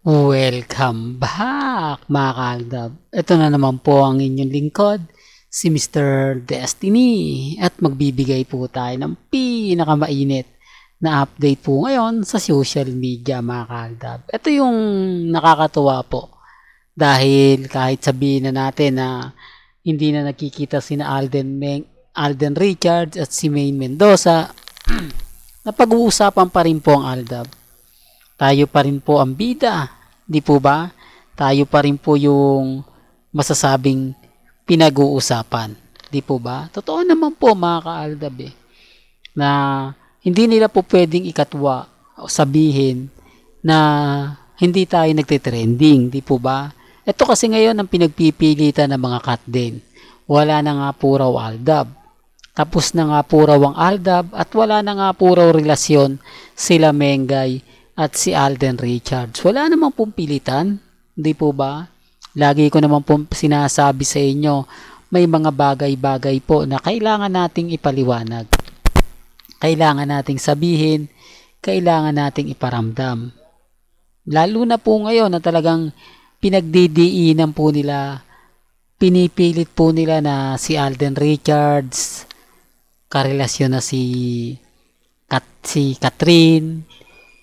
Welcome back mga kaaldab. Ito na naman po ang inyong lingkod, si Mr. Destiny at magbibigay po tayo ng pinakamainit na update po ngayon sa social media mga kaaldab. Ito yung nakakatuwa po dahil kahit sabihin na natin na hindi na nakikita sina Alden Richards at si Maine Mendoza, napag-uusapan pa rin po ang Aldab. Tayo pa rin po ang bida, di po ba? Tayo pa rin po yung masasabing pinag-uusapan, di po ba? Totoo naman po mga kaaldab na hindi nila po pwedeng ikatwa o sabihin na hindi tayo nagtitrending, di po ba? Ito kasi ngayon ang pinagpipilitan ng mga cut din. Wala na nga po raw aldab. Tapos na nga po raw ang aldab at wala na nga po raw relasyon sila Mengay at si Alden Richards. Wala namang pong pilitan, di po ba? Lagi ko naman pong sinasabi sa inyo, may mga bagay-bagay po na kailangan nating ipaliwanag. Kailangan nating sabihin, kailangan nating iparamdam. Lalo na po ngayon na talagang pinagdidiinan po nila, pinipilit po nila na si Alden Richards, karelasyon na si Catherine,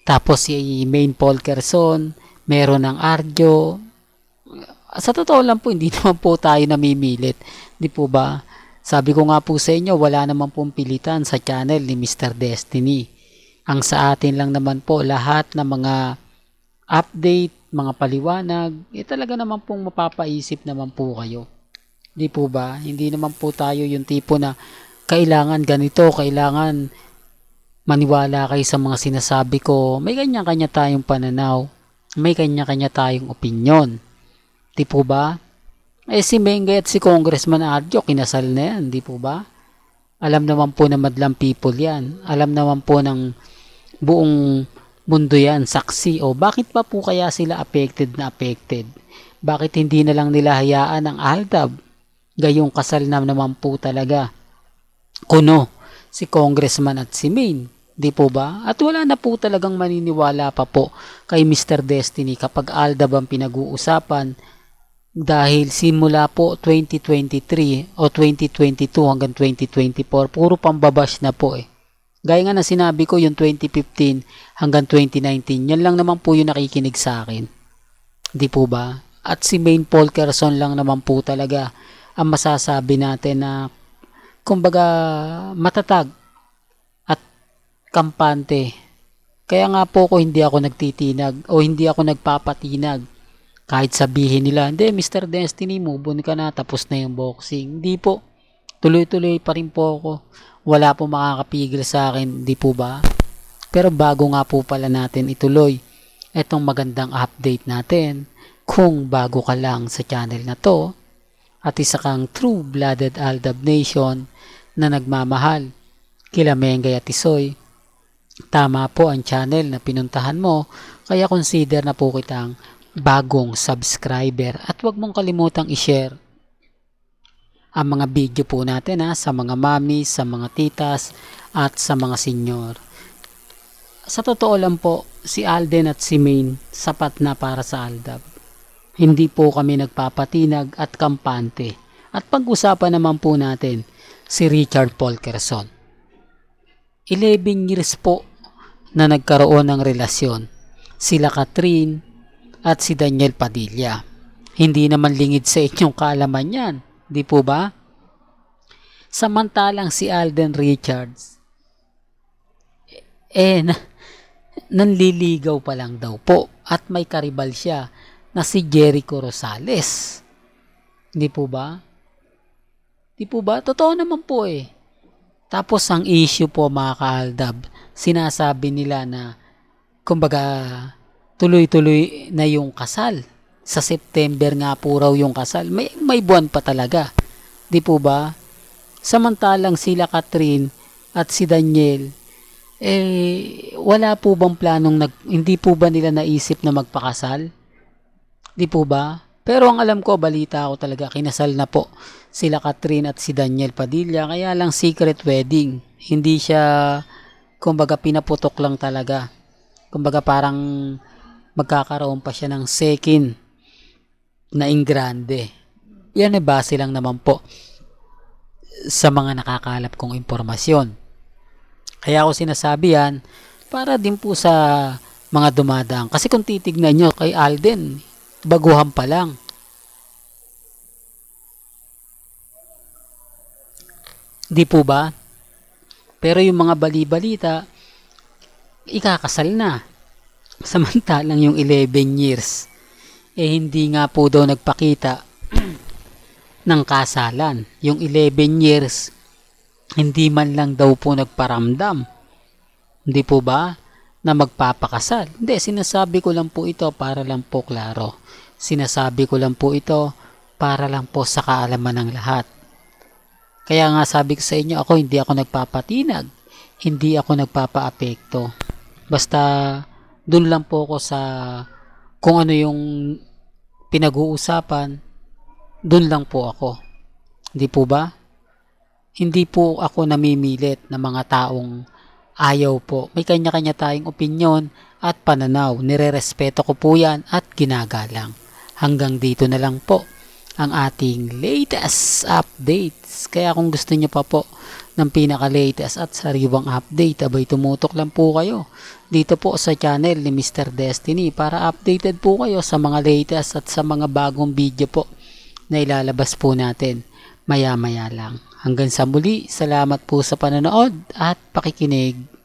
tapos si Maine Polkerson, meron ng Arjo. Sa totoo lang po, hindi naman po tayo namimilit. Di po ba? Sabi ko nga po sa inyo, wala naman pong pilitan sa channel ni Mr. Destiny. Ang sa atin lang naman po, lahat ng mga update, mga paliwanag, talaga naman pong mapapaisip naman po kayo. Di po ba? Hindi naman po tayo yung tipo na kailangan ganito, kailangan maniwala kayo sa mga sinasabi ko. May kanya-kanya tayong pananaw. May kanya-kanya tayong opinyon. Di po ba? Si Mengay at si Congressman Arjo, kinasal na yan. Di po ba? Alam naman po na madlang people yan. Alam naman po ng buong mundo yan, saksi. O bakit pa po kaya sila affected na affected? Bakit hindi na lang nila hayaan ang aldab? Gayong kasal na naman po talaga. Kuno, si Congressman at si Maine. Di po ba? At wala na po talagang maniniwala pa po kay Mr. Destiny kapag aldab ang pinag-uusapan dahil simula po 2023 o 2022 hanggang 2024, puro pambabash na po Gaya nga na sinabi ko yung 2015 hanggang 2019, yan lang naman po yung nakikinig sa akin. Di po ba? At si Maine Polkerson lang naman po talaga ang masasabi natin na kumbaga matatag kampante. Kaya nga po ko hindi ako nagtitinag o hindi ako nagpapatinag. Kahit sabihin nila, hindi Mr. Destiny, move on ka na, tapos na yung boxing. Hindi po. Tuloy-tuloy pa rin po ako. Wala po makakapigil sa akin, di po ba? Pero bago nga po pala natin ituloy etong magandang update natin, kung bago ka lang sa channel na to, at isa kang true-blooded Aldab Nation na nagmamahal kila Mengay at Isoy, tama po ang channel na pinuntahan mo, kaya consider na po kitang bagong subscriber at huwag mong kalimutang i-share ang mga video po natin sa mga mami, sa mga titas at sa mga senyor. Sa totoo lang po, si Alden at si Maine sapat na para sa Aldab. Hindi po kami nagpapatinag at kampante. At pag-usapan naman po natin si Richard Polkerson. 11 years po na nagkaroon ng relasyon sila Catherine at si Daniel Padilla. Hindi naman lingid sa inyong kaalaman yan, di po ba? Samantalang si Alden Richards nanliligaw pa lang daw po at may karibal siya na si Jericho Rosales. Di po ba? Di po ba? Totoo naman po Tapos ang issue po mga kaaldab, sinasabi nila na kumbaga tuloy-tuloy na yung kasal. Sa September nga po raw yung kasal. May buwan pa talaga. Di po ba? Samantalang sila Catherine at si Daniel, wala po bang planong, hindi po ba nila naisip na magpakasal? Di po ba? Pero ang alam ko, balita ko talaga, kinasal na po sila Catherine at si Daniel Padilla. Kaya lang secret wedding. Hindi siya, kumbaga pinaputok lang talaga. Kumbaga parang magkakaroon pa siya ng second na Ingrande. Yan ay base lang naman po sa mga nakakalap kong impormasyon. Kaya ako sinasabi yan para din po sa mga dumadaan. Kasi kung titignan nyo kay Alden, baguhan pa lang. Di po ba? Pero yung mga bali-balita, ikakasal na. Samantalang yung 11 years, hindi nga po daw nagpakita ng kasalan. Yung 11 years, hindi man lang daw po nagparamdam. Hindi po ba? Na magpapakasal. Hindi, sinasabi ko lang po ito para lang po klaro. Sinasabi ko lang po ito para lang po sa kaalaman ng lahat. Kaya nga sabi ko sa inyo, hindi ako nagpapatinag. Hindi ako nagpapaapekto. Basta dun lang po ako sa kung ano yung pinag-uusapan, dun lang po ako. Hindi po ba? Hindi po ako namimilit ng mga taong ayaw po. May kanya-kanya tayong opinyon at pananaw. Nirerespeto ko po yan at ginagalang. Hanggang dito na lang po ang ating latest updates. Kaya kung gusto nyo pa po ng pinaka-latest at sariwang update, abay tumutok lang po kayo dito po sa channel ni Mr. Destiny para updated po kayo sa mga latest at sa mga bagong video po na ilalabas po natin maya-maya lang. Hanggang sa muli, salamat po sa panonood at pakikinig.